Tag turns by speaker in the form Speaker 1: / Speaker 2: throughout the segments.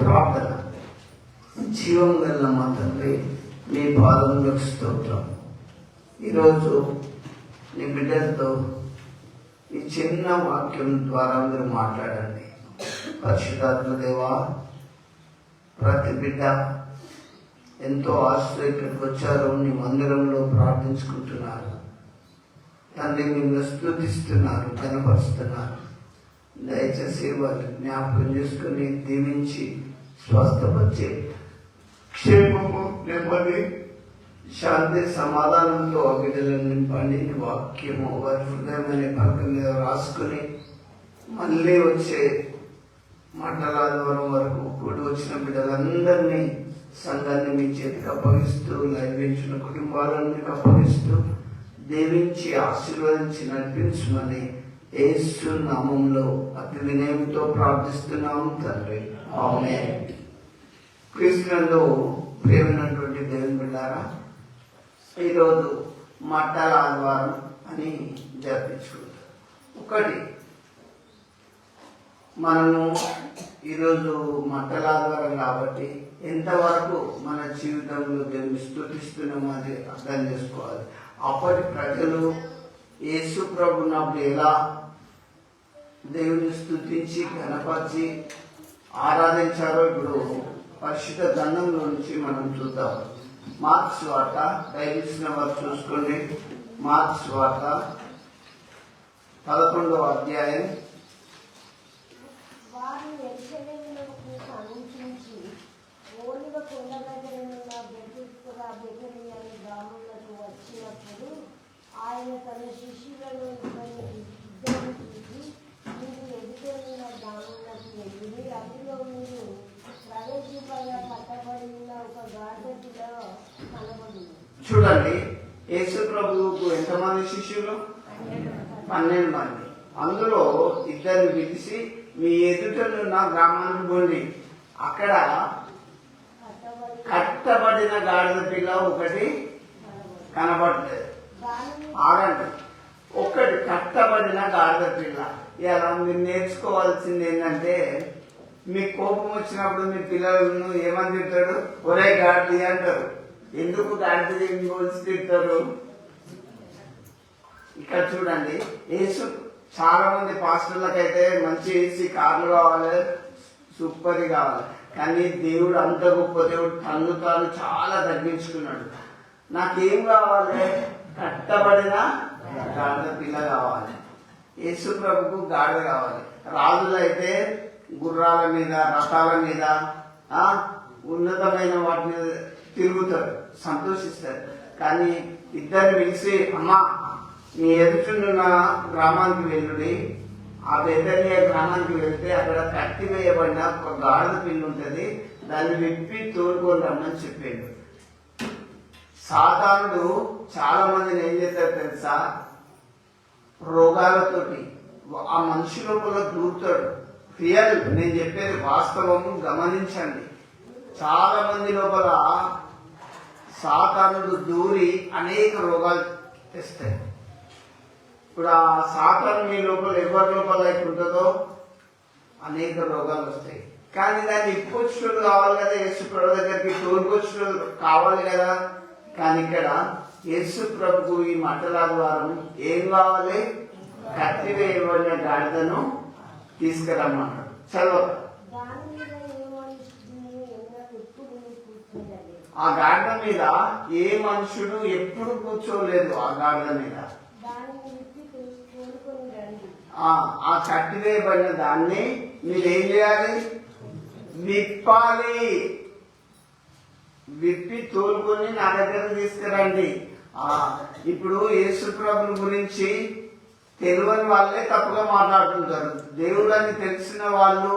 Speaker 1: ప్రార్థన. జీవం గల మా తండ్రి, నీ పాదములకు స్తోత్రం. ఈరోజు నీ బిడ్డలతో ఈ చిన్న వాక్యం ద్వారా మీరు మాట్లాడండి. పరిశుద్ధాత్మ దేవా, ప్రతి బిడ్డ ఎంతో ఆశతో ఇక్కడికి వచ్చారు, నీ మందిరంలో ప్రార్థించుకుంటున్నారు తండ్రి, నిన్ను స్తుతిస్తున్నారు, కనపరుస్తున్నారు. దయచేసి వాళ్ళు జ్ఞాపకం చేసుకుని దీవించి స్వస్థపరిచే క్షేమము, నెమ్మది, శాంతి, సమాధానంతో బిడ్డలను నింపండి. వాక్యము వారి హృదయం అనే పలక మీద రాసుకుని మళ్ళీ వచ్చే మండలాదివారం వరకు కూడి వచ్చిన బిడ్డలందరినీ, సంఘాన్ని మీ చేతికి అప్పగిస్తూ, లైవించిన కుటుంబాలన్నీ అప్పగిస్తూ దీవించి ఆశీర్వదించి నడిపించమని యేసు నామంలో అతి వినయంతో ప్రార్థిస్తున్నాము తండ్రి, ఆమేన్. క్రీస్తునందు ప్రియమైనటువంటి దేవుని బిడ్డారా, ఈరోజు మట్టల ఆదివారం అని జరిపించుకుంటాం. ఒకటి, మనము ఈరోజు మట్టల ఆదివారం కాబట్టి ఎంతవరకు మన జీవితంలో దేవుని స్తుతిస్తున్నామో అది అర్థం చేసుకోవాలి. అప్పటి ప్రజలు యేసు ప్రభున్నప్పుడు ఎలా దేవుని స్తుతించి ఘనపరిచి ఆరాధించారో ఇప్పుడు పరిశుద్ధ గ్రంథంలో నుంచి మనం చూద్దాం. మార్క్స్ వార్త, దయచేసిన వారు చూసుకోండి. మార్క్స్ వార్త 11వ అధ్యాయం.
Speaker 2: ఆయన తన శిష్యులను ఇద్దరిని చూసి, మీరు ఎదుగుతున్న గ్రామంలోకి వెళ్ళి అందులో మీరు ప్రవేశింపగా కట్టబడిన ఒక గాడిదలో కనబడింది.
Speaker 1: చూడండి, యేసు ప్రభువుకు ఎంతమంది శిష్యులు? 12 మంది. అందులో ఇద్దరిని పిలిచి, మీ ఎదుటనున్న గ్రామానికి పోండి, అక్కడ కట్టబడిన గాడిద పిల్ల ఒకటి కనబడలేదు. ఆడండి, ఒక్కటి కట్టబడిన గాడిద పిల్ల. ఇలా మీరు నేర్చుకోవాల్సింది ఏంటంటే, మీకు కోపం వచ్చినప్పుడు మీ పిల్లలను ఏమని తింటాడు? ఒరే గాడిది అంటారు. ఎందుకు గాడిద పోల్చి తింటారు? ఇక్కడ చూడండి, యేసు చాలా మంది పాస్టర్లకైతే మంచి ఏసీ కార్లు కావాలి, సూపర్ కావాలి. కానీ దేవుడు అంత గొప్ప దేవుడు, తను తాను చాలా తగ్గించుకున్నాడు. నాకేం కావాలి? కట్టబడిన గాడిద పిల్ల కావాలి. యేసు ప్రభుకు గాడిద కావాలి. రాజులైతే గుర్రాల మీద, రథాల మీద, ఉన్నతమైన వాటి మీద తిరుగుతారు, సంతోషిస్తారు. కానీ ఇద్దరిని పిలిచి, అమ్మా మీ ఎదుటిన్న గ్రామానికి వెళ్ళుడి, ఆ బెతనియ గ్రామానికి వెళ్తే అక్కడ కట్టి వేయబడిన ఒక గాడిద పిల్ల ఉంటుంది, దాన్ని విప్పి తోడుకొని రమ్మని చెప్పాడు. సాతానుడు చాలా మందిని ఏం చేస్తాడు తెలుసా? రోగాలతోటి ఆ మనిషి లోపల దూరుతాడు. రియల్, నేను చెప్పేది వాస్తవము, గమనించండి. చాలా మంది లోపల సాతానుడు దూరి అనేక రోగాలు తెస్తాయి. ఇప్పుడు ఆ సాతాను మీ లోపల ఎవరి లోపల ఉంటుందో అనేక రోగాలు వస్తాయి. కానీ దాన్ని ఇప్పుకొచ్చుడు కావాలి కదా, యేసు ప్రభు దగ్గరికి తోలుకొచ్చుడు కావాలి కదా. కానీ ఇక్కడ యేసు ప్రభుకు ఈ మట్టల ఆదివారం ఏం కావాలి? కట్టివేయబడిన గాడిదను తీసుకురమ్మన్నాడు. చదవ. ఆ గాడిద మీద ఏ మనుషుడు ఎప్పుడు కూర్చోలేదు. ఆ గాడిద మీద ఆ కట్టివేయబడిన దాన్ని మీరేం చేయాలి? విప్పాలి. విప్పి తోలుకొని నా దగ్గర తీసుకురండి. ఇప్పుడు యేసు ప్రభుని గురించి తెలియని వాళ్ళే తప్పుగా మాట్లాడుతుంటారు. దేవుడు అని తెలిసిన వాళ్ళు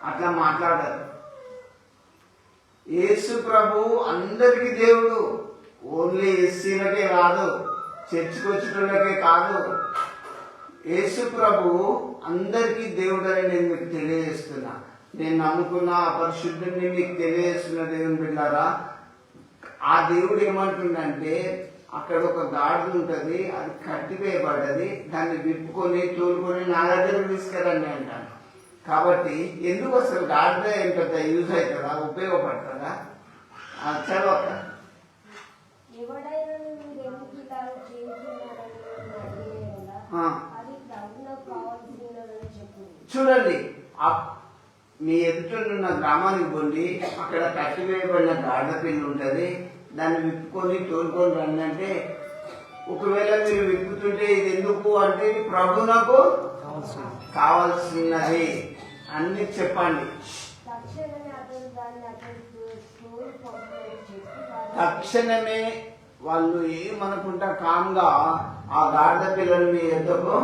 Speaker 1: అట్లా మాట్లాడారు. యేసు ప్రభు అందరికీ దేవుడు, ఓన్లీ ఎస్సీలకే కాదు, చర్చికి వచ్చేటోళ్ళకే కాదు. యేసు ప్రభు అందరికీ దేవుడు అని నేను మీకు తెలియజేస్తున్నా. నేను నమ్ముకున్న ఆ పరిశుద్ధుని మీకు తెలియజేస్తున్న దేవుని బిడ్డారా, ఆ దేవుడు ఏమంటుండంటే, అక్కడ ఒక గాడిద ఉంటుంది, అది కట్టివేయబడ్డది, దాన్ని విప్పుకొని తోలుకొని నా దగ్గరకు తీసుకురండి అంటాను. కాబట్టి ఎందుకు అసలు గాడిద ఏం పెద్ద యూజ్ అవుతుందా, ఉపయోగపడుతుందా? చదవక
Speaker 2: ఎవడైనా మీరు ఎందుకు ఇలా చేస్తున్నారని అడిగేలా అది ప్రభువునకు కావాల్సినదని చెప్పింది.
Speaker 1: చూడండి, మీ ఎదుటనున్న గ్రామానికి పోండి, అక్కడ కట్టివేయబడిన గాడిద పిల్లి ఉంటుంది, దాన్ని విప్పుకొని తోలుకొని రండి అంటే, ఒకవేళ మీరు విప్పుతుంటే ఇది ఎందుకు అంటే ఇది ప్రభువునకు కావాల్సినది అన్ని చెప్పండి.
Speaker 2: తక్షణమే అతను దాన్ని అతనికి తోలు పంపమని చెప్పి
Speaker 1: తక్షణమే వాళ్ళు ఏమనుకుంటా కామ్గా ఆ గాడిద పిల్లలు మీ ఎద్దకు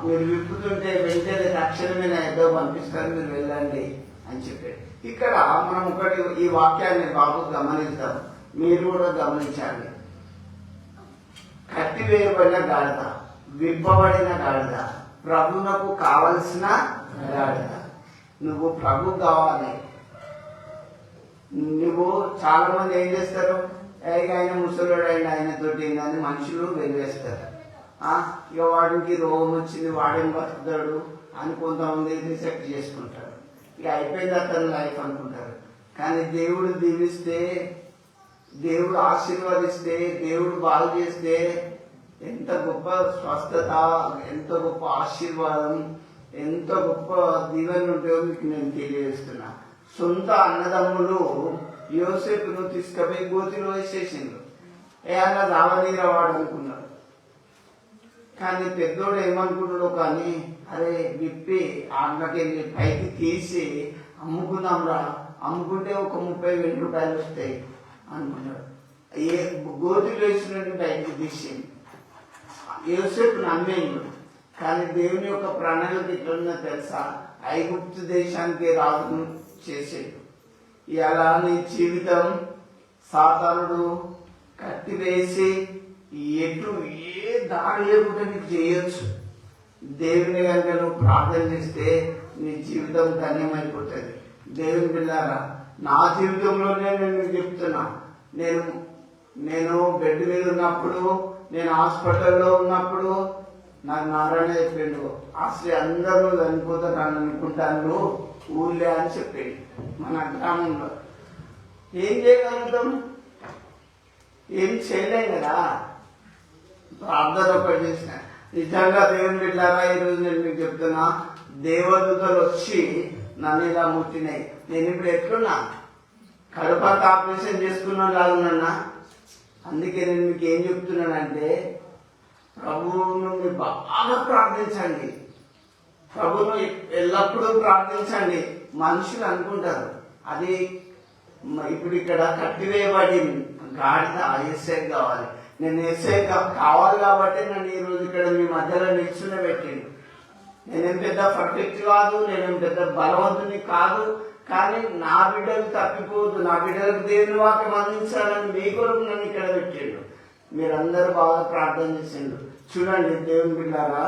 Speaker 1: మీరు విప్పుతుంటే వెంటనే తక్షణమే నా ఎద్దకు పంపిస్తారు, మీరు వెళ్ళండి అని చెప్పాడు. ఇక్కడ మనం ఒకటి ఈ వాక్యాన్ని బాబు గమనిద్దాం, మీరు కూడా గమనించాలి. కట్టివేయబడిన గాడిద, విప్పబడిన గాడిద, ప్రభువునకు కావలసిన గాడిద. నువ్వు ప్రభు కావాలి. నువ్వు చాలా మంది ఏం చేస్తారు, ఆయన ముసలోడు అయిన ఆయనతోటి అని మనుషులు వెలివేస్తారు. ఇక వాడికి రోగం వచ్చింది, వాడేం బతుకుతాడు అని కొంతమంది రిసెప్ట్ చేసుకుంటారు. ఇక అయిపోయింది అతని లైఫ్ అనుకుంటారు. కానీ దేవుడు దీవిస్తే, దేవుడు ఆశీర్వదిస్తే, దేవుడు బాగు చేస్తే ఎంత గొప్ప స్వస్థత, ఎంత గొప్ప ఆశీర్వాదం, ఎంత గొప్ప దీవెన ఉంటాయో మీకు నేను తెలియజేస్తున్నా. సొంత అన్నదమ్ములు యోసేపును తీసుకుపోయి గోతిలో వేసేసిండ్రు. అన్న రావనీరవాడు అనుకున్నాడు. కానీ పెద్దోడు ఏమనుకున్నాడు, కానీ అరే విప్పి ఆటలకెళ్ళి పైకి తీసి అమ్ముకుందాంరా, అమ్ముకుంటే ఒక 30,000 రూపాయలు వస్తాయి అనుకున్నాడు. గోతిలో వేసినట్టు పైకి తీసింది. యోసేపు నమ్మేయండు. కానీ దేవుని యొక్క ప్రణాళిక ఎట్లున్నా తెలుసా, ఐగుప్తు దేశానికి రాజును చేసేడు. ఇలా నీ జీవితం సాతానుడు కట్టివేసి ఎటు ఏ దారి లేకుండా నీకు చేయొచ్చు. దేవుని కనుక నువ్వు ప్రార్థన చేస్తే నీ జీవితం ధన్యమైపోతుంది. దేవుని పిల్లారా, నా జీవితంలోనే నేను మీకు చెప్తున్నా, నేను బెడ్ మీద ఉన్నప్పుడు, నేను హాస్పిటల్లో ఉన్నప్పుడు నాకు నారాయణ చెప్పిండు, అసలు అందరూ చనిపోతారు అని అనుకుంటాను ఊళ్ళే అని చెప్పిండు. మన గ్రామంలో ఏం చేయగలుగుతాం, ఏం చేయలేం కదా. ప్రార్థన ఒకటి చేసిన. నిజంగా దేవుని బిడ్డారా, ఈరోజు నేను మీకు చెప్తున్నా, దేవదూతలు వచ్చి నన్ను ఇలా ముట్టినాయి. నేను ఇప్పుడు ఎట్లున్నా, కడుపంత ఆపరేషన్ చేసుకున్నా లాగున్నా. అందుకే నేను మీకు ఏం చెప్తున్నానంటే, ప్రభువును మీరు బాగా ప్రార్థించండి, ప్రభువును ఎల్లప్పుడూ ప్రార్థించండి. మనుషులు అనుకుంటారు అది ఇప్పుడు ఇక్కడ కట్టివేయబడి గాడిద ఎస్ఐ కావాలి, నేను ఎస్ఐ కావాలి కాబట్టి నన్ను ఈరోజు ఇక్కడ మీ మధ్యలో నిల్చునే పెట్టిండు. నేనేం పెద్ద పర్ఫెక్ట్ కాదు, నేనేం పెద్ద బలవంతుని కాదు, కానీ నా బిడ్డలు తప్పిపోదు, నా బిడ్డలకు దేవుని వాక్యం అందించాలని మీ కొరకు నన్ను ఇక్కడ పెట్టిండు. మీరందరూ బాగా ప్రార్థన చేసిండు. చూడండి దేవుని బిడ్డారా,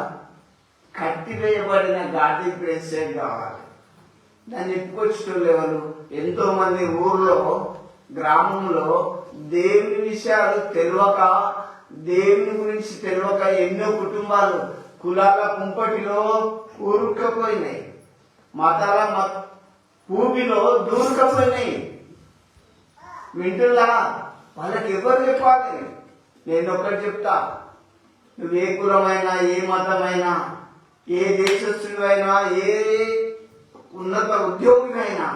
Speaker 1: కట్టివేయబడిన గాడి ప్రేసే కావాలి. దాన్ని ఎప్పుకొచ్చేటోళ్ళు ఎవరు? ఎంతో మంది ఊర్లో, గ్రామంలో దేవుని విషయాలు తెలియక, దేవుని గురించి తెలియక ఎన్నో కుటుంబాలు కులాల కుంపటిలో కూరుకుపోయినాయి, మతాల భూమిలో దూరుకుపోయినాయి. వింటున్నా? వాళ్ళకి ఎవరు చెప్పాలి? నేను ఒకటి చెప్తా, నువ్వు ఏ కులమైనా, ఏ మతమైనా, ఏ దేశస్థుడివైనా, ఏ ఉన్నత ఉద్యోగివైనా,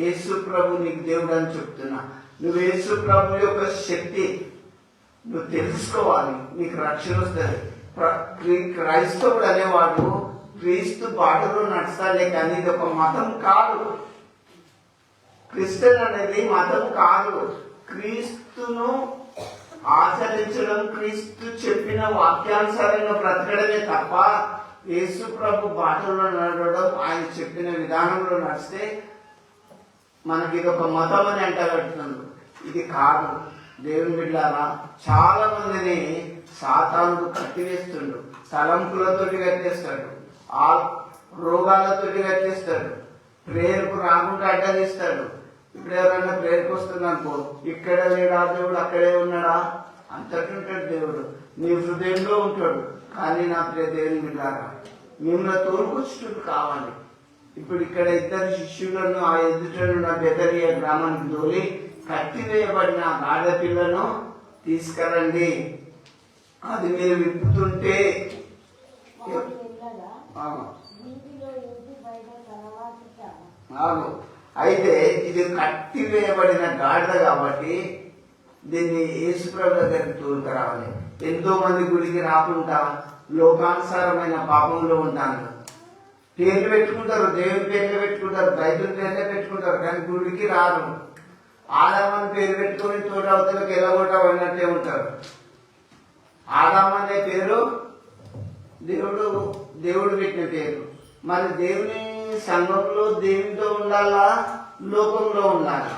Speaker 1: యేసు ప్రభు నీకు దేవుడు అని చెప్తున్నా. నువ్వు యేసు ప్రభు యొక్క శక్తి నువ్వు తెలుసుకోవాలి, నీకు రక్షణ వస్తుంది. క్రైస్తవుడు అనేవాడు క్రీస్తు బాటలో నడుస్తాడే, కానీ ఇది ఒక మతం కాదు. క్రిస్టియన్ అనేది మతం కాదు. క్రీస్తును ఆచరించడం, క్రీస్తు చెప్పిన వాక్యానుసారంగా బ్రతకడమే తప్ప యేసు ప్రభు బాటలో నడవడం, ఆయన చెప్పిన విధానంలో నడిస్తే మనకి ఇది ఒక మతం అని అంటగడుతున్నాడు. ఇది కాదు. దేవుని బిడ్డారా, చాలా మందిని సాతానుడు కట్టివేస్తుండు. తలంపులతోటి కట్టేస్తాడు, ఆ రోగాలతోటి కట్టేస్తాడు, ప్రేయర్కు రాకుండా అడ్డగిస్తాడు. ఇప్పుడు ఎవరైనా ప్రేయర్కి వస్తుందనుకో, ఇక్కడ లేడా దేవుడు, అక్కడే ఉన్నాడా అంతటి ఉంటాడు దేవుడు. నీ హృదయంలో ఉంటాడు. కానీ నా ప్రియ దేవుని బిడ్డారా, మిమ్మల్ని తోలుకొచ్చుటకు కావాలి. ఇప్పుడు ఇక్కడ ఇద్దరు శిష్యులను ఆ ఎదుటనున్న బెతనియ గ్రామానికి తోలి కట్టివేయబడిన గాడిద పిల్లను తీసుకురండి. అది మీరు విప్పుతుంటే
Speaker 2: వారు వెళ్ళగా వీధిలో ఇంటి బయట తలవాటుట.
Speaker 1: అయితే ఇది కట్టివేయబడిన గాడిద కాబట్టి దీన్ని యేసుప్రభు దగ్గరికి తోలుకురావాలి. ఎంతో మంది గుడికి రాకుండా లోకానుసారమైన పాపంలో ఉంటాను. పేర్లు పెట్టుకుంటారు, దేవుని పేర్లు పెట్టుకుంటారు, బైబిల్ పేర్లే పెట్టుకుంటారు, కానీ గుడికి రారు. ఆదామని పేరు పెట్టుకుని తోట అవతలకు ఎలగొట్ట ఉన్నట్టే ఉంటారు. ఆదాం అనే పేరు దేవుడు పెట్టిన పేరు. మరి దేవుని సంఘంలో దేవునితో ఉండాలా, లోకంలో ఉండాలా?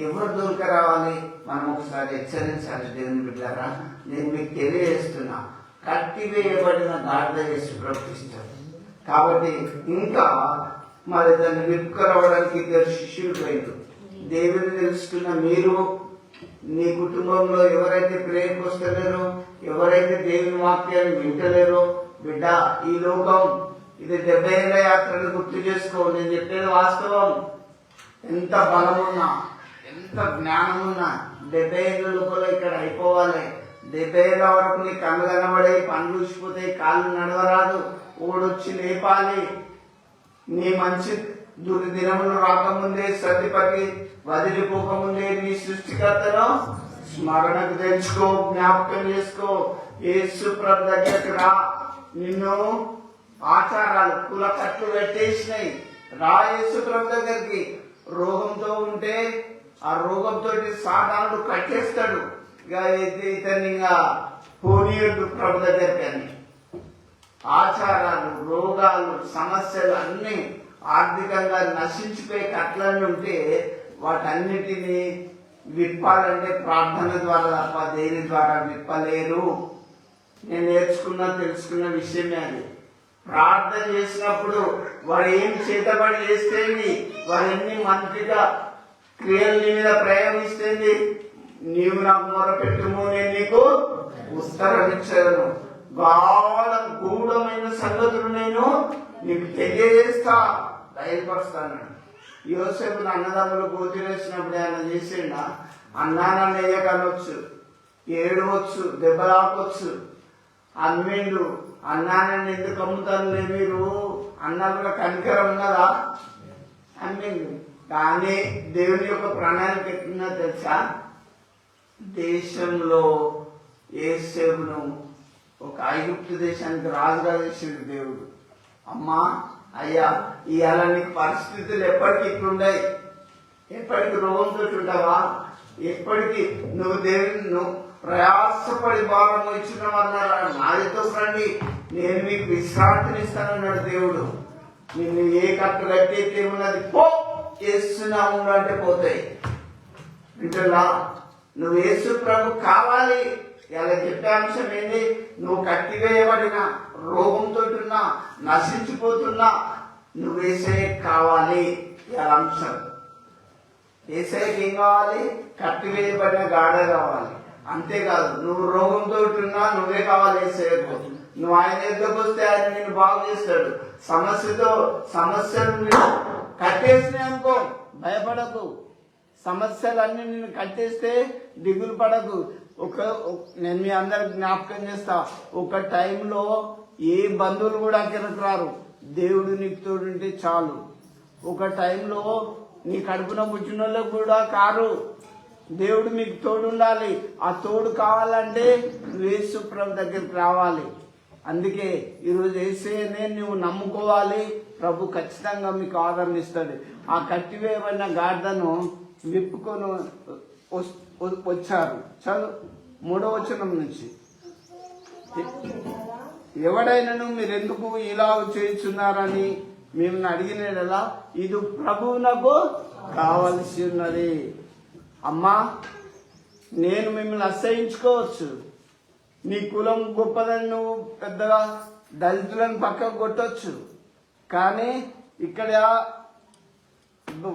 Speaker 1: ఎవరు దొరక రావాలి? మనం ఒకసారి హెచ్చరించాలి. దేవుని బిడ్డారా, నేను మీకు తెలియజేస్తున్నా, కట్టివేయబడిన గాడిద యేసు ప్రకటిస్తాడు. కాబట్టి ఇంకా మరి దాన్ని విప్పుకురావడానికి ఇద్దరు శిష్యులు పోయింది. దేవుని తెలుసుకున్న మీరు, నీ కుటుంబంలో ఎవరైతే ప్రేమకు వస్తలేరో, ఎవరైతే దేవుని వాక్యాన్ని వింటలేరో, బిడ్డ ఈ లోకం ఇది 70 ఏళ్ల యాత్రను గుర్తు చేసుకో. నేను చెప్పేది వాస్తవం. ఎంత బలమున్నా, ఎంత జ్ఞానమున్నా 70 ఏళ్ళ లోపల ఇక్కడ అయిపోవాలి. 70 ఏళ్ళ వరకు నీ కళ్ళు కనబడే, పండ్లు ఊసిపోతాయి, కాళ్ళు నడవరాదు, ఓడొచ్చి లేపాలి. నీ మంచి దినములు రాకముందే, సతిపతి వదిలిపోకముందే నీ సృష్టికర్తను స్మరణకు తెచ్చుకో, జ్ఞాపకం చేసుకో. యేసు ప్రభు దగ్గరకు రా. నిన్ను ఆచారాలు కుల కట్లు పెట్టేసినాయి. రా యేసు ప్రభు దగ్గరికి. రోగంతో ఉంటే ఆ రోగంతో సాధారణుడు కట్టేస్తాడు. ఇతన్ని పోనీయుడు ప్రభు దగ్గరికి అని. ఆచారాలు, రోగాలు, సమస్యలు అన్ని ఆర్థికంగా నశించిపోయే కట్లన్నీ ఉంటే వాటన్నిటినీ విప్పాలంటే ప్రార్థన ద్వారా తప్ప దేని ద్వారా విప్పలేరు. నేను నేర్చుకున్న తెలుసుకున్న విషయమే అది. ప్రార్థన చేసినప్పుడు వాడు ఏం చేతబడి చేస్తేంది, వాడు ఎన్ని మంత్రిగా క్రియలు నీ మీద ప్రయోగిస్తేంది, నీవు నాకు మొరపెట్టుము, నేను నీకు ఉత్తరమిచ్చాను. గాఢ గూఢమైన సంగతులు నేను నీకు తెలియజేస్తా, బయలుపరుస్తాను. యోసేపుని అన్నదమ్ములు గోతిరేసినప్పుడు ఆయన చేసిండా? అన్నానన్న కనొచ్చు, ఏడవచ్చు, దెబ్బలాపొచ్చు, అమ్మిండు. అన్నానని ఎందుకు అమ్ముతారులే మీరు అన్నా కూడా కనికరం ఉన్నదా? అమ్మిండు. కానీ దేవుని యొక్క ప్రణాళిక ఎట్లున్నా తెలుసా? దేశంలో యోసేపును ఒక ఐగుప్తు దేశానికి రాజుగా చేసిండు దేవుడు. అమ్మా, అయ్యా, ఇవాళ నీకు పరిస్థితులు ఎప్పటికీ ఇట్లుండయి. ఎప్పటికి రోగంతో ఉంటావా? ఎప్పటికీ నువ్వు దేవుని ప్రయాసపడి భారం ఇచ్చిన వాళ్ళ నాదితో రండి, నేను మీకు విశ్రాంతిని ఇస్తానన్నాడు దేవుడు. నిన్ను ఏ కట్టు కట్టేస్తే ఉన్నది పో, చేస్తున్నాము అంటే పోతాయి. వింటున్నా? నువ్వు యేసు ప్రభు కావాలి. ఇలా చెప్పే అంశం ఏంటి? నువ్వు కట్టివేయబడిన రోగంతో ఉన్నా, నశించిపోతున్నా, నువ్వు యేసయ్య కావాలి. ఇలా అంశం యేసయ్యకి ఏం కావాలి? కట్టివేయబడిన గాడిద కావాలి. అంతేకాదు, నువ్వు రోగంతో ఉన్నా నువ్వే కావాలి యేసయ్యకు. నువ్వు ఆయన ఎద్దకు వస్తే ఆయన నిన్ను బాగు చేస్తాడు. సమస్యలు కట్టేసినాయి అనుకో, భయపడకు. సమస్యలన్నీ నిన్ను కట్టేస్తే దిగులు పడకు. నేను మీ అందరికి జ్ఞాపకం చేస్తా, ఒక టైంలో ఏ బంధువులు కూడా అక్కడికి రారు. దేవుడు నీకు తోడుంటే చాలు. ఒక టైంలో నీ కడుపున పుట్టిన వాళ్ళకు కూడా కారు. దేవుడు మీకు తోడు ఉండాలి. ఆ తోడు కావాలంటే యేసు ప్రభు దగ్గరికి రావాలి. అందుకే ఈరోజు యేసయ్యనే నువ్వు నమ్ముకోవాలి. ప్రభు ఖచ్చితంగా మీకు ఆదరణ ఇస్తాడు. ఆ కట్టివేయబడిన గాడిదను విప్పుకొని వచ్చారు. చదువు 3వ వచనం నుంచి. ఎవడైనాను మీరెందుకు ఇలా చేయుచున్నారని మిమ్మల్ని అడిగినలా ఇది ప్రభువునకు కావలసి ఉన్నది. అమ్మా, నేను మిమ్మల్ని అసహించుకోవచ్చు. నీ కులం గొప్పదని నువ్వు పెద్దగా దళితులను పక్కకు కొట్టొచ్చు. కానీ ఇక్కడ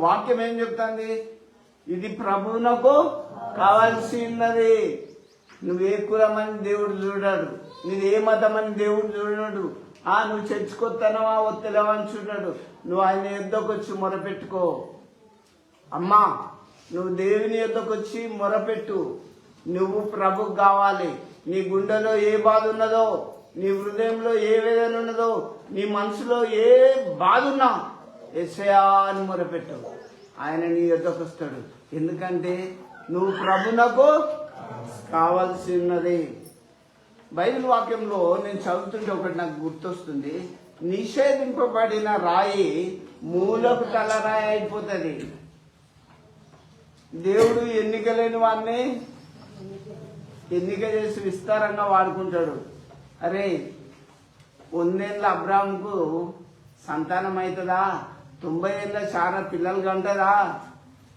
Speaker 1: వాక్యం ఏం చెప్తుంది? ఇది ప్రభువునకు కావాల్సి ఉన్నది. నువ్వే కులమని దేవుడు చూడాడు, నీది ఏ మతం అని దేవుడు చూడడు. నువ్వు చర్చకొత్తనవా వత్తలేవా అని చూడాడు. నువ్వు ఆయన యుద్ధకు వచ్చి మొరపెట్టుకో. అమ్మా, నువ్వు దేవుని యుద్ధకు వచ్చి మొరపెట్టు. నువ్వు ప్రభుకు కావాలి. నీ గుండెలో ఏ బాధ ఉన్నదో, నీ హృదయంలో ఏ వేదన ఉన్నదో, నీ మనసులో ఏ బాధ ఉన్నా యేసయ్యా అని మొరపెట్టు. ఆయన నీ యుద్ధకు వస్తాడు. ఎందుకంటే నువ్వు ప్రభునకు కావాల్సినది. బైబిల్ వాక్యంలో నేను చదువుతుంటే ఒకటి నాకు గుర్తొస్తుంది. నిషేధింపబడిన రాయి మూలకు తలరాయి అయిపోతుంది. దేవుడు ఎన్నిక లేని వాడిని ఎన్నిక చేసి విస్తారంగా వాడుకుంటాడు. అరే, 100 ఏళ్ళ అబ్రాహాంకు సంతానం అవుతుందా? 90 ఏళ్ళ చాలా పిల్లలు కంటదా?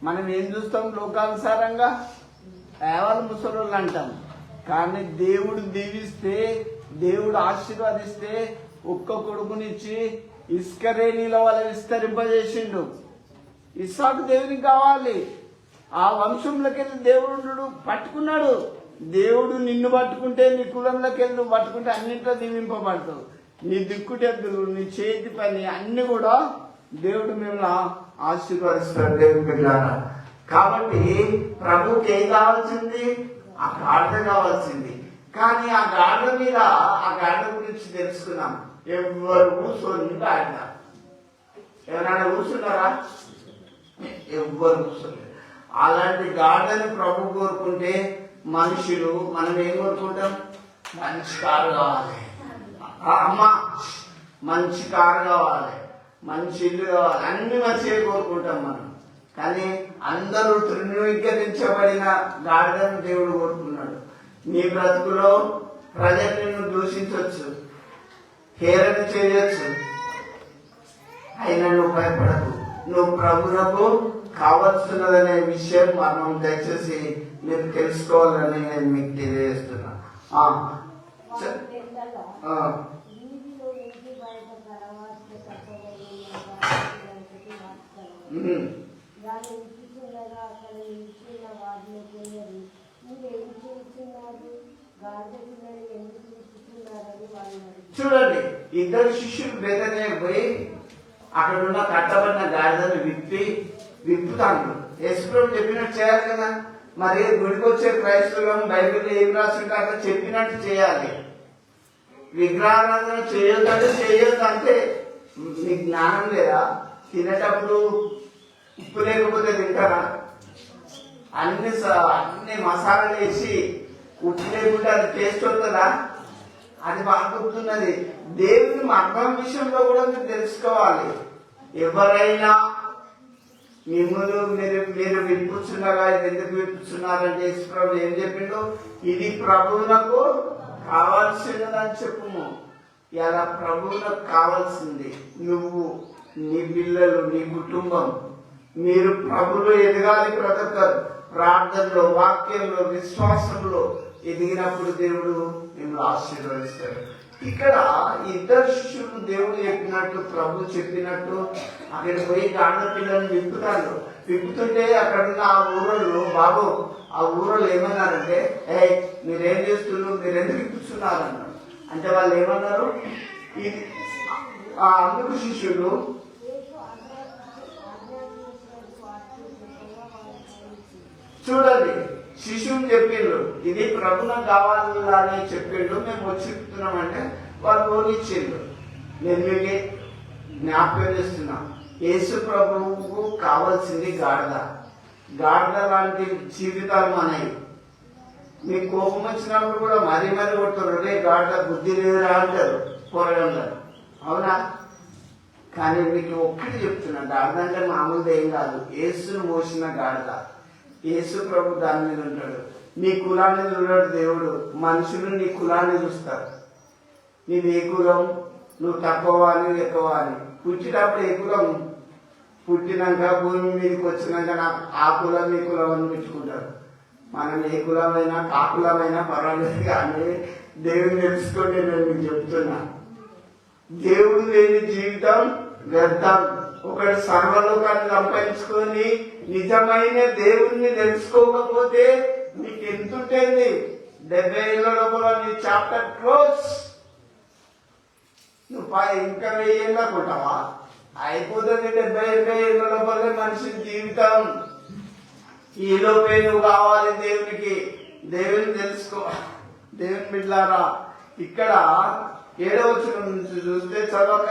Speaker 1: మనం ఏం చూస్తాం లోకానుసారంగా? కేవలం ముసలోళ్ళు అంటాం. కానీ దేవుడు దీవిస్తే, దేవుడు ఆశీర్వదిస్తే ఒక్క కొడుకునిచ్చి ఇసుకరేణిలో వాళ్ళ విస్తరింపజేసిండు. ఇస్సాకు దేవునికి కావాలి. ఆ వంశంలోకి వెళ్ళి దేవుడు పట్టుకున్నాడు. దేవుడు నిన్ను పట్టుకుంటే, నీ కులంలోకి వెళ్ళి నువ్వు పట్టుకుంటే అన్నింటిలో దీవింపబడతావు. నీ దిక్కుటెద్దులు, నీ చేతి పని అన్ని కూడా దేవుడు మిమ్మల్ని ఆశీర్వదిస్తాడు. దేవుడి బిడ్డలారా, కాబట్టి ప్రభుకి ఏం కావాల్సింది? ఆ గాడిద కావాల్సింది. కానీ ఆ గాడిద మీద, ఆ గాడిద గురించి తెలుసుకున్నాం. ఎవరు కూర్చొని గాడిద ఎవరైనా కూర్చున్నారా? ఎవ్వరు కూర్చోలేదు. అలాంటి గాడిదని ప్రభు కోరుకుంటే మనుషులు మనం ఏం కోరుకుంటాం? మంచి కారు కావాలి, అమ్మ మంచి కారు కావాలి, మంచి ఇల్లు కావాలి, అన్ని మంచిగా కోరుకుంటాం మనం. కానీ అందరూ తృణీకరించబడిన గాడిదను దేవుడు కోరుకున్నాడు. నీ బ్రతుకులో ప్రజలు నిన్ను దూషించవచ్చు, హేళన చేయొచ్చు, అయినా నువ్వు భయపడకు. నువ్వు ప్రభువునకు కావలసినదనే విషయం మనం దయచేసి మీరు తెలుసుకోవాలని నేను మీకు తెలియజేస్తున్నా. చూడండి, ఇద్దరు శిష్యులు బెతనియా పోయి అక్కడున్న కట్టబడిన గాడిదను విప్పుతాను. యేసుప్రభు చెప్పినట్టు చేయాలి కదా. మరి గుడికి వచ్చే క్రైస్తవం బైబిల్ ఏం రాసింటే అట్లా చెప్పినట్టు చేయాలి. విగ్రహారాధన చేయొద్దంటే చేయొద్దు అంతే. మీకు జ్ఞానం లేదా? తినేటప్పుడు ఉప్పు లేకపోతే తింటారా? అన్ని మసాలాలు వేసి ఉప్పు లేకుంటే అది టేస్ట్ వస్తుందా? అది బాగుతున్నది. దేవుని మర్మం విషయంలో కూడా మీరు తెలుసుకోవాలి. ఎవరైనా మిమ్మల్ని మీరు విప్పుచున్నగా ఎందుకు విప్పుచున్నారంటే యేసుప్రభు ఏం చెప్పిండు? ఇది ప్రభువునకు కావాల్సినదని చెప్పుము. ఇలా ప్రభువునకు కావాల్సింది నువ్వు, నీ పిల్లలు, నీ కుటుంబం, మీరు ప్రభువులో ఎదగాలి. ప్రతి ఒక్కరు ప్రార్థనలో, వాక్యంలో, విశ్వాసంలో ఎదిగినప్పుడు దేవుడు మిమ్మల్ని ఆశీర్వదిస్తాడు. ఇక్కడ ఇద్దరు శిష్యులు దేవుడు చెప్పినట్టు, ప్రభు చెప్పినట్టు అక్కడికి పోయి గాడిద పిల్లల్ని విప్పుతుంటే అక్కడున్న ఆ ఊరోళ్ళు, బాబు ఆ ఊరోళ్ళు ఏమన్నారంటే, మీరేం చేస్తున్నారు, మీరు ఎందుకు విప్పుతున్నారు అన్నారు. అంటే వాళ్ళు ఏమన్నారు? ఇది అందుకు శిష్యులు చూడండి, శిష్యులు చెప్పిండ్రు ఇది ప్రభుత్వం కావాలని చెప్పిండ్రు, మేము వచ్చి చెప్తున్నామంటే వాళ్ళు ఓనిచ్చిండ్రు. నేను మీకు జ్ఞాపకం చేస్తున్నా, యేసు ప్రభువుకు కావాల్సింది గాడిద. గాడిద లాంటి జీవితాలు మనవి. మీకు కోపం వచ్చినప్పుడు కూడా మరీ కొడుతారు, రే గాడిద బుద్ధి లేదురా అంటారు పోరగాళ్ళు, అవునా? కానీ మీకు ఒక్కటి చెప్తున్నా, గాడిద అంటే మామూలుగా ఏం కాదు. యేసును మోసిన గాడిద. యేసు ప్రభు దాని మీద ఉంటాడు. నీ కులాన్ని చూడాడు దేవుడు. మనుషులు నీ కులాన్ని చూస్తారు. నీవు ఏ కులం, నువ్వు తక్కువ అని ఎక్కువ అని. పుట్టినప్పుడు ఏ కులం, పుట్టినాక భూమి మీదకి వచ్చినాక నాకు ఆ కులం ఈ కులం అని పెట్టుకుంటారు. మనం ఏ కులమైనా కాకులమైనా పర్వాలేదు, కానీ దేవుని తెలుసుకోండి. నేను మీకు చెప్తున్నా, దేవుడు లేని జీవితం వ్యర్థం. ఒకటి సర్వలోకాన్ని సంపాదించుకొని నిజమైన దేవుణ్ణి తెలుసుకోకపోతే నీకు ఎంతుంటేంది? 70 ఏళ్ళ లోపల నీ చాప్టర్ క్లోజ్. నువ్వు ఇంకా 1000 ఏళ్ళు అనుకుంటావా? అయిపోతుంది 70-80 ఏళ్ళ లోపలే మనిషి జీవితం. ఈలోపే నువ్వు కావాలి దేవునికి. దేవుని తెలుసుకో. దేవుని బిడ్డలారా, ఇక్కడ 7వ వచనం నుంచి చూస్తే చదవక,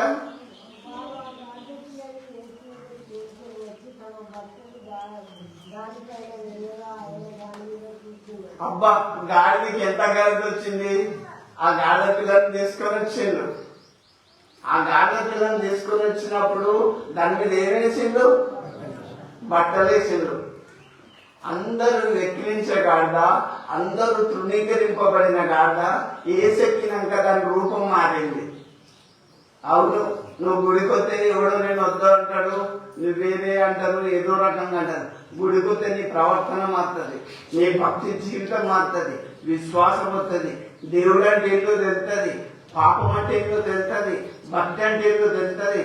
Speaker 1: అబ్బా గాడికి ఎంత గరిది వచ్చింది. ఆ గాడిద పిల్లని తీసుకొని వచ్చిండు. ఆ గాడిద పిల్లని తీసుకొని వచ్చినప్పుడు దాని మీద ఏమేసిండు? బట్టలు వేసిండు. అందరూ వెక్కిరించే గాడిద, అందరూ తృణీకరింపబడిన గాడిద ఏసెక్కినాక దాని రూపం మారింది. అవును, నువ్వు గుడికొస్తే ఎవడో నేను వద్దు అంటాడు, నువ్వు వేరే అంటారు, ఏదో రకంగా అంటారు. గుడికొస్తే నీ ప్రవర్తన మారుతుంది, నీ భక్తి జీవితం మారుతుంది, విశ్వాసం వస్తుంది, దేవుడు అంటే ఏంటో తెలుస్తుంది, పాపం అంటే ఏంటో తెలుస్తుంది, భక్తి అంటే ఏంటో తెలుస్తుంది,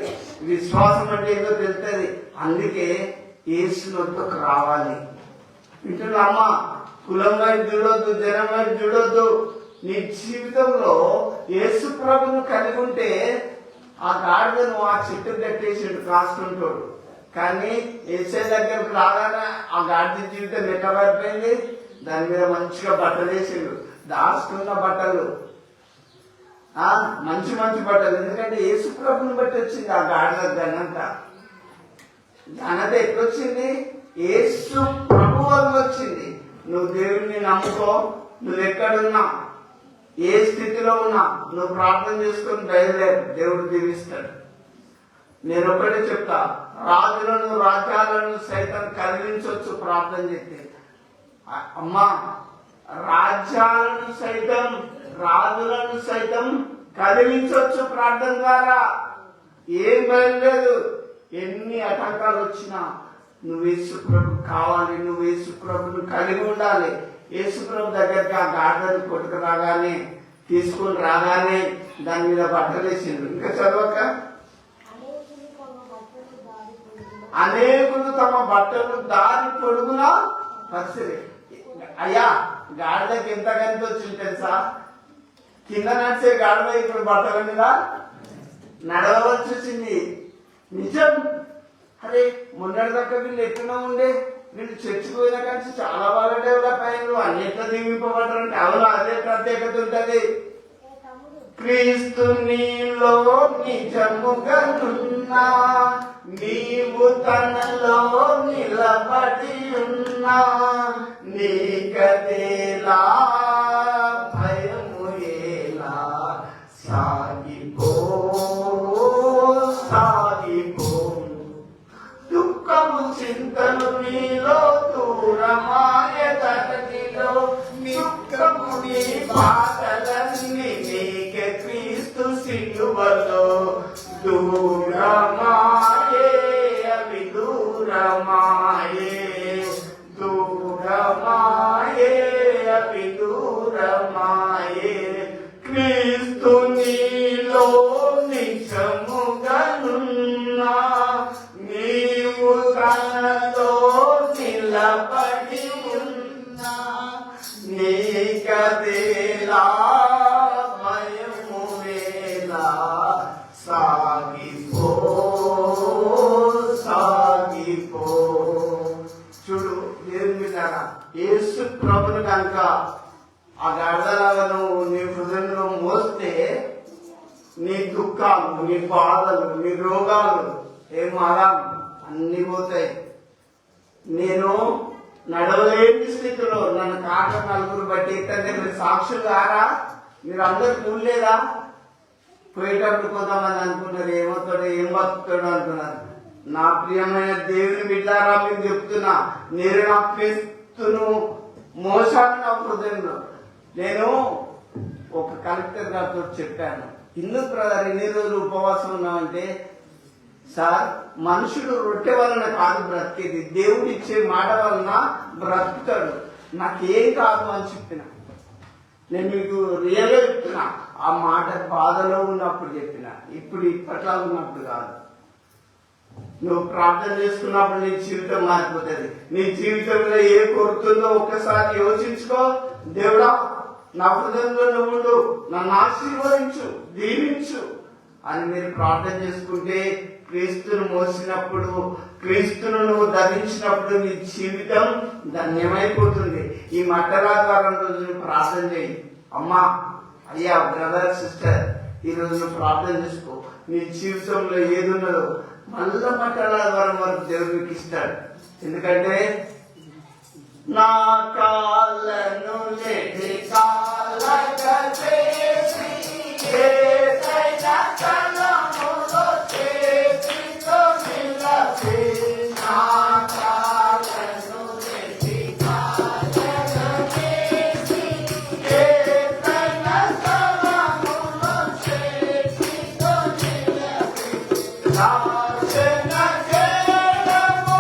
Speaker 1: విశ్వాసం అంటే ఏంటో తెలుస్తుంది. అందుకే యేసులోకి రావాలి. వింటున్నామా? కులం వైపు చూడొద్దు, జనం వైపు చూడొద్దు. నీ జీవితంలో యేసు ప్రభును కలిగి ఉంటే ఆ గాడిదను ఆ చెట్టు కట్టేసిండు కాసుకుంటాడు. కానీ యేసే దగ్గరకు రాగానే ఆ గాడిద జీవితం ఎట్లా పడిపోయింది? దాని మీద మంచిగా బట్టలు వేసిండు, దాచుకున్న బట్టలు, మంచి మంచి బట్టలు. ఎందుకంటే యేసు ప్రభుని బట్టి వచ్చింది ఆ గాడిద ఘనత. ఘనత ఎట్లొచ్చింది? యేసు ప్రభు వల్ల వచ్చింది. నువ్వు దేవుడిని నమ్ముకో. నువ్వు ఎక్కడున్నా, ఏ స్థితిలో ఉన్నా, నువ్వు ప్రార్థన చేసుకొని బయలుదేరు, దేవుడు దీవిస్తాడు. నేను ఒకటే చెప్తా, రాజులను రాజ్యాలను సైతం కదిలించవచ్చు ప్రార్థన చేస్తే. అమ్మా, రాజ్యాలను సైతం రాజులను సైతం కదిలించవచ్చు ప్రార్థన ద్వారా. ఏం బయలులేదు. ఎన్ని ఆటంకాలు వచ్చినా నువ్వు యేసుప్రభు కావాలి, నువ్వు యేసుప్రభును కలిగి ఉండాలి. యేసుప్రభు దగ్గరికి ఆ గాడిదను కొట్టుకు రాగానే, తీసుకుని రాగానే దాని మీద బట్టలు వేసిండు. ఇంకా చదవక, అనేకులు తమ బట్టలు దారి పొడుగున పరిస్థితి. అయ్యా, గాడిదకి ఎంత గంత వచ్చింది తెలుసా? కింద నడిచే గాడిద ఇప్పుడు బట్టల మీద నడవలసి వచ్చింది. నిజం. అరే, మొన్నటి దాకా వీళ్ళు ఎట్లా ఉండే, వీళ్ళు చర్చికి పోయిన కానీ చాలా బాగా డెవలప్ అయ్యారు, అన్నిట్లో దీవింపబడ్డారు. అవును, అదే ప్రత్యేకత ఉంటది. క్రీస్తు నీలో నిజముగనున్నా, నీవు తనలో నిలబడి ఉన్నా, నీకదేలా భయము ఏలా, సాగిపో సాగిపో. దుఃఖము చింతలు నీలో దూరమాయదనిలో, దుఃఖము నీ బాధలన్నీ నీకే క్రీస్తు సిలువలో. దూరమాయే అవి దూరమాయే, దూరమాయే అవి దూరమాయే. క్రీస్తు నీలో నిజముగనున్నా, నీవు తనలో నిలబడి ఉన్నా, నీకదేలా భయము వేలా, సాగిపో సాగిపో. చూడు దేవుని బిడ్డలారా, యేసు ప్రభుని కనుక ఆ గాడిదలాగా నువ్వు నీ హృదయంలో మోస్తే, నీ దుఃఖాలు, నీ బాధలు, నీ రోగాలు ఏం అన్ని పోతాయి. నేను నడవలేని స్థితిలో నన్ను కాక నలుగురు బట్టి ఎత్తంటే మీరు సాక్షులు కారా? మీరు అందరు చూడలేదా? పోయేటప్పుడు కొంతమంది అనుకున్నారు ఏమవుతాడో ఏం బతుకుతాడో అనుకున్నారు. నా ప్రియమైన దేవుని బిడ్డారా, మీకు చెప్తున్నా, నేను నా క్రీస్తును మోసాను నా హృదయంలో. నేను ఒక కలెక్టర్ గారితో చెప్పాను, ఎందుకు బ్రదర్ ఇన్ని రోజులు ఉపవాసం ఉన్నామంటే, సార్ మనుషుడు రొట్టె వలన కాదు బ్రతికేది, దేవుడు ఇచ్చే మాట వలన బ్రతుకుతాడు, నాకేం కాదు అని చెప్పిన. నేను మీకు రియల్గా చెప్తున్నా, ఆ మాట బాధలో ఉన్నప్పుడు చెప్పిన, ఇప్పుడు ఇప్పట్లా ఉన్నప్పుడు కాదు. నువ్వు ప్రార్థన చేసుకున్నప్పుడు నీ జీవితం మారిపోతుంది. నీ జీవితంలో ఏ కొరుతుందో ఒక్కసారి యోచించుకో. దేవుడా, నా హృదయంలో నువ్వు నన్ను ఆశీర్వదించు, దీవించు, అని మీరు ప్రార్థన చేసుకుంటే, క్రీస్తును మోసినప్పుడు, క్రీస్తును నువ్వు ధరించినప్పుడు నీ జీవితం ధన్యమైపోతుంది. ఈ మట్టరాద్వారం రోజు నువ్వు ప్రార్థన చేయి. అమ్మా, అయ్యా, బ్రదర్, సిస్టర్, ఈ రోజు నువ్వు ప్రార్థన చేసుకో. నీ జీవితంలో ఏది ఉన్నదో మళ్ళా మట్టరాద్వారం వరకు దేవుడికి ఇస్తాడు. ఎందుకంటే నా కాళ్ళను లేటి కాళ్ళగా చేసి ఏసైనా కలములో చేతితో నిలపి, నా కాళ్ళను లేటి కాళ్ళగా చేసి ఏసైనా కలములో చేతితో నిలపి, రాసిన జయము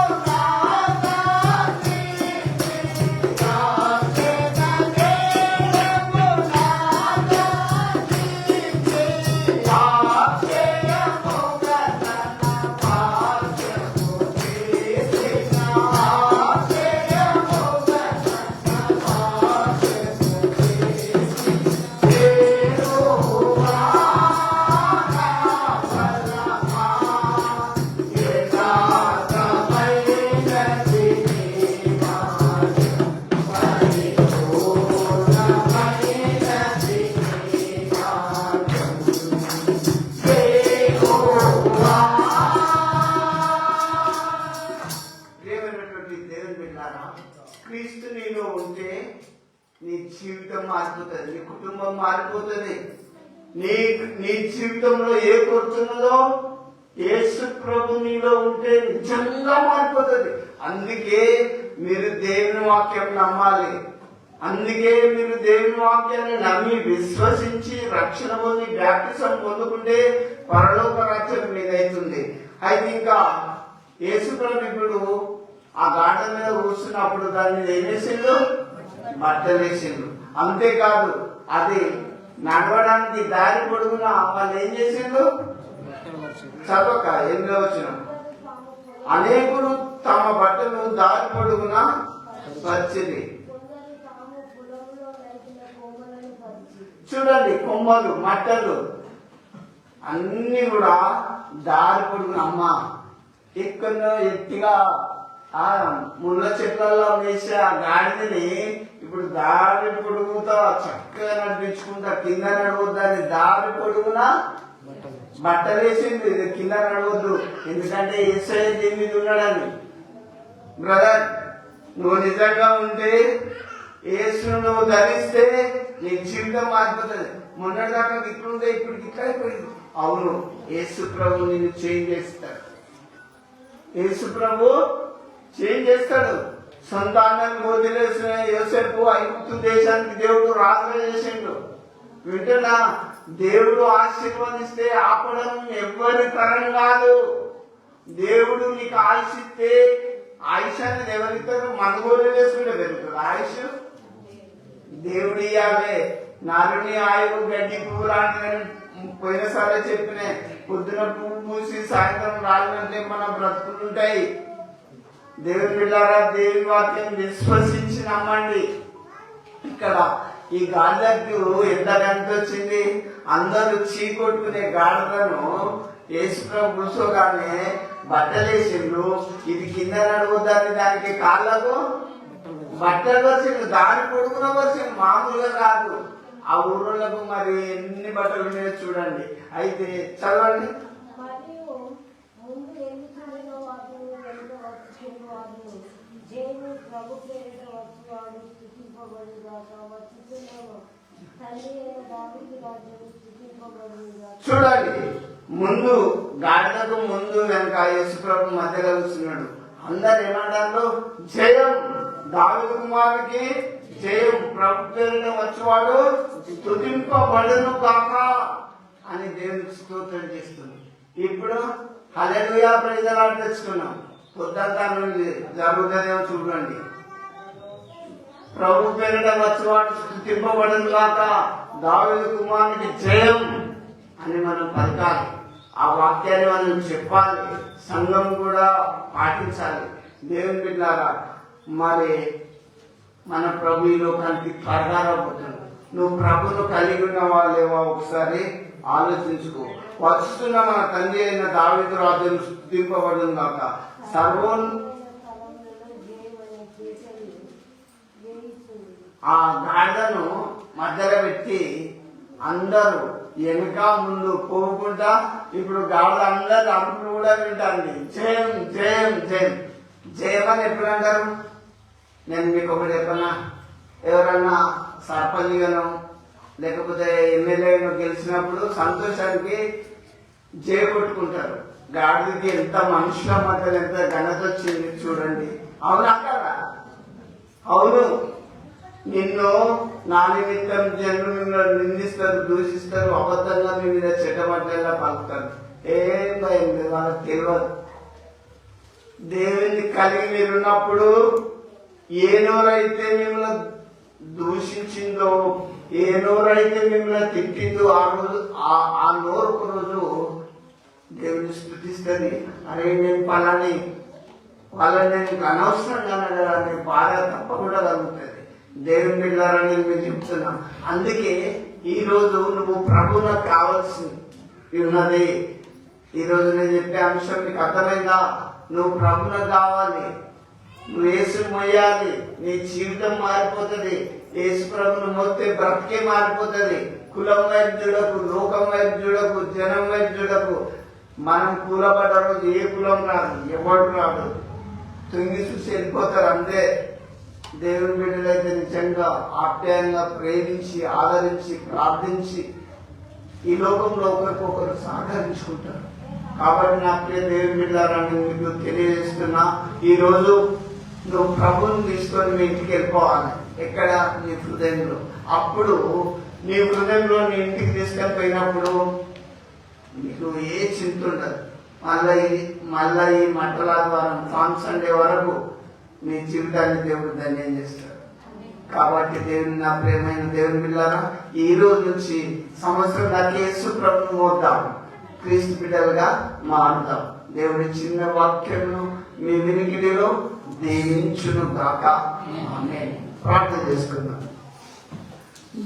Speaker 1: నాదాని, క్రీస్తు నీలో ఉంటే నీ జీవితం మారిపోతుంది, నీ కుటుంబం మారిపోతుంది. నీ జీవితంలో ఏ కొడుతున్నదో యేసు ప్రభు నీలో ఉంటే నిజంగా మారిపోతుంది. అందుకే మీరు దేవుని వాక్యం నమ్మాలి. అందుకే మీరు దేవుని వాక్యాన్ని నమ్మి విశ్వసించి రక్షణ పొంది బ్యాప్టిజం పొందుకుంటే పరలోక రాజ్యం మీదైతుంది. అయితే ఇంకా యేసు ప్రభు ఇప్పుడు ఆ గాఢ మీద కూర్చున్నప్పుడు దాని మీద ఏం వేసిండు? బట్టలు వేసిండు. అంతేకాదు, అది నడవడానికి దారి పొడుగునా వాళ్ళు ఏం చేసిండు? చదవక 8వ వచనం, అనేకులు తమ బట్టలు దారి పొడుగునా పరిచింది. చూడండి, కొమ్మలు, మట్టలు అన్ని కూడా దారి పొడుగున, అమ్మ ఎక్కడో ఎత్తిగా ఆ ముళ్ళ చెట్లలో వేసే ఆ గాడిదని ఇప్పుడు దారి పొడుగుతో చక్కగా నడిపించుకుంటా కింద నడవద్దని దారి పొడుగున బట్టలు వేసింది. ఇది కింద నడవద్దు, ఎందుకంటే యేసయ్య దీని మీద ఉన్నాడని. బ్రదర్, నువ్వు నిజంగా ఉంటే, యేసును నువ్వు ధరిస్తే నీ జీవితం మారిపోతుంది. మొన్నటిదాకా ఇట్లుంటే ఇప్పుడు ఇట్లా అయిపోయింది. అవును, యేసు ప్రభు నిన్ను చేంజ్ చేస్తాడు. యేసు ప్రభు చేంజ్ చేస్తాడు. సంతానాన్ని వదిలేసిన యోసేపు ఐగుప్తు దేశానికి దేవుడు రాజు చేసిండు. వింటున్నా, దేవుడు ఆశీర్వదిస్తే ఆపడం ఎవ్వరి తరం కాదు. దేవుడు నీకు ఆయుష్ ఇస్తే ఆయుష్ అనేది ఎవరిస్తారు? మనగోలు వేసుకుంటే పెరుగుతుంది ఆయుష్. దేవుడు ఇవ్వాలి. నరుని ఆయువు గడ్డి పువ్వు లాంటిదని పోయినసారి చెప్పిన, పొద్దున పువ్వు పూసి సాయంత్రం రాలినంటే మన బ్రతుకులుంటాయి. దేవుని బిడ్డారా, దేవుని వాక్యం విశ్వసించి నమ్మండి. ఇక్కడ ఈ గాడిదకు ఎంత గంట వచ్చింది? అందరూ చీకొట్టుకునే గాడిదను యేసుప్రభు కూర్చోగానే బట్టలేసిండు. ఇది కింద నడవద్దని దానికి కాళ్ళకు బట్టలు వచ్చిండు, దాని పొడుగున వచ్చిండు, మామూలుగా కాదు. ఆ ఊళ్ళకు మరి ఎన్ని బట్టలు ఉన్నాయో చూడండి. అయితే చదవండి. చూడండి, ముందు గాడిదకు ముందు వెనక యేసుప్రభు మధ్యలో కూర్చున్నాడు. అందరు ఏమంటారు? జయం, దావీదు కుమారుడికి జయం, ప్రభు పేరున వచ్చేవాడు స్తుతింపబడును కాక అని దేవునికి స్తోత్రం చేస్తుంది. ఇప్పుడు హల్లెలూయా ప్రైజ్ ది లార్డ్ తెచ్చుకున్నాం. పొద్దంతా నుండి జరుగుతుందేమో చూడండి. ప్రభు పేరున వచ్చేవాడు స్తుతింపబడును కాక, దావీదు కుమారునికి జయం అని మనం పలకాలి. ఆ వాక్యాన్ని మనం చెప్పాలి, సంఘం కూడా పాటించాలి. దేవుని బిడ్డలారా, మరి మన ప్రభు ఈ లోకానికి త్వరగా రాబోతున్నాడు. నువ్వు ప్రభును కలిగి ఉన్న వాళ్ళేవో ఒకసారి ఆలోచించుకో. వస్తున్న మన తండ్రి అయిన దావీదు రాజును స్తుతింపబడును గాక. సర్వోన్ ఆ గాడిదను మధ్యలో పెట్టి అందరూ వెనక ముందు పోకుండా ఇప్పుడు గాడిద అందరు అప్పుడు కూడా వింటాండి. జయం జయం జయం జయం అని ఎప్పుడు అంటారు? నేను మీకు ఒకటి చెప్పనా, ఎవరన్నా సర్పంచ్గానో లేకపోతే ఎమ్మెల్యేను గెలిచినప్పుడు సంతోషానికి జయ కొట్టుకుంటారు. గాడిదకి ఎంత మనుషుల మధ్యలో ఎంత ఘనత వచ్చింది చూడండి. అవునా కదా? అవును. నిన్ను నా నిమిత్తం జనులు మిమ్మల్ని నిందిస్తారు, దూషిస్తారు, అబద్ధంగా మీ మీద చెడ్డమడ్డలా పలుకుతారు. ఏం భయం లేదు, వాళ్ళకి తెలియదు. దేవుని కలిగి మీరున్నప్పుడు ఏ నోరైతే మిమ్మల్ని దూషించిందో, ఏ నోరైతే మిమ్మల్ని తిట్టిందో ఆ రోజు ఆ నోరు ఒక రోజు దేవుని స్తుతిస్తుంది. అరే నేను పలాని వాళ్ళని నేను అనవసరంగా కదా అనే బాధ తప్పకుండా కలుగుతుంది. దేవుని బిడ్డలారని నేను మీకు చెప్తున్నా. అందుకే ఈ రోజు నువ్వు ప్రభువులకు కావాల్సింది ఉన్నది. ఈ రోజు నేను చెప్పే అంశం నీకు అర్థమైందా? నువ్వు ప్రభువులకు కావాలి, నువ్వు యేసును మొయ్యాలి, నీ జీవితం మారిపోతుంది. యేసు ప్రభువును మోస్తే బ్రతికే మారిపోతుంది. కులం వైపు చూడకు, లోకం వైపు చూడకు, జనం వైపు చూడకు. మనం కూలబడ్డ రోజు ఏ కులం రాదు, ఎవడు రాడు, తుంగి చూసి వెళ్ళిపోతారు అంతే. దేవుని బిడ్డలైతే నిజంగా ఆప్యాయంగా ప్రేమించి ఆదరించి ప్రార్థించి ఈ లోకంలో ఒకరికొకరు సహకరించుకుంటారు. కాబట్టి నా ప్రియ దేవుని బిడ్డలారని మీకు తెలియజేస్తున్నా, ఈ రోజు నువ్వు ప్రభువుని తీసుకొని మీ ఇంటికి వెళ్ళిపోవాలి. ఎక్కడ? నీ హృదయంలో. అప్పుడు నీ హృదయంలో నీ ఇంటికి తీసుకొని పోయినప్పుడు నీకు ఏ చింత ఉండదు. మళ్ళా ఈ మంటల ద్వారా ఫామ్ సండే వరకు నీ జీవితాన్ని దేవుడు ధన్యం చేస్తాడు. కాబట్టి దేవుని నా ప్రేమైన దేవుని బిడ్డలారా, ఈ రోజు నుంచి సంవత్సరం దాకా యేసు ప్రభువును మోద్దాం, క్రీస్తు బిడ్డలుగా మారుదాం. దేవుడి చిన్న వాక్యమును మీ వినికిడిలో దీవించును గాక. ఆమేన్. ప్రార్థన చేసుకుందాం.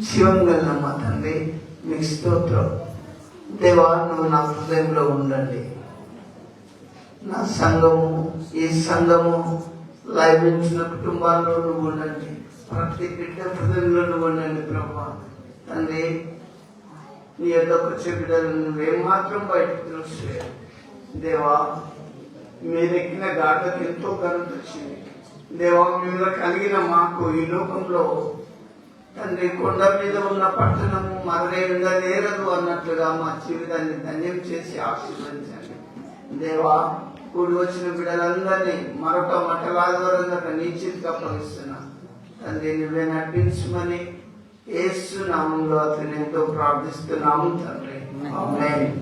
Speaker 1: జీవం గల మా తండ్రి, మీకు స్తోత్రం. దేవా, నువ్వు నా హృదయంలో ఉండండి. నా సంఘము, ఈ సంఘము లైవించిన కుటుంబాల్లో నువ్వు ఉండండి. ప్రతి బిడ్డ హృదయంలో నువ్వు ఉండండి ప్రభా. తండ్రి, నీ యొద్దకు వచ్చే బిడ్డలు నువ్వేమాత్రం బయటకు చూసలేదు. దేవా, మీరెక్కిన గాటకు ఎంతో ఘనత వచ్చింది. దేవా, మిమ్మల్ని కలిగిన మాకు ఈ లోకంలో తండ్రి కొండ మీద ఉన్న పట్టణము మరలే ఉండలేరదు అన్నట్లుగా మా జీవితాన్ని ధన్యం చేసి ఆశీర్వదించండి. దేవా, కూడి వచ్చిన బిడ్డలందరినీ మరొక మఠలాధారంగా నీ చేతికి అప్పగిస్తున్నా. తండ్రి, నువ్వే నడిపించమని యేసు నామంలో అతను ఎంతో ప్రార్థిస్తున్నాము తండ్రి. ఆమేన్.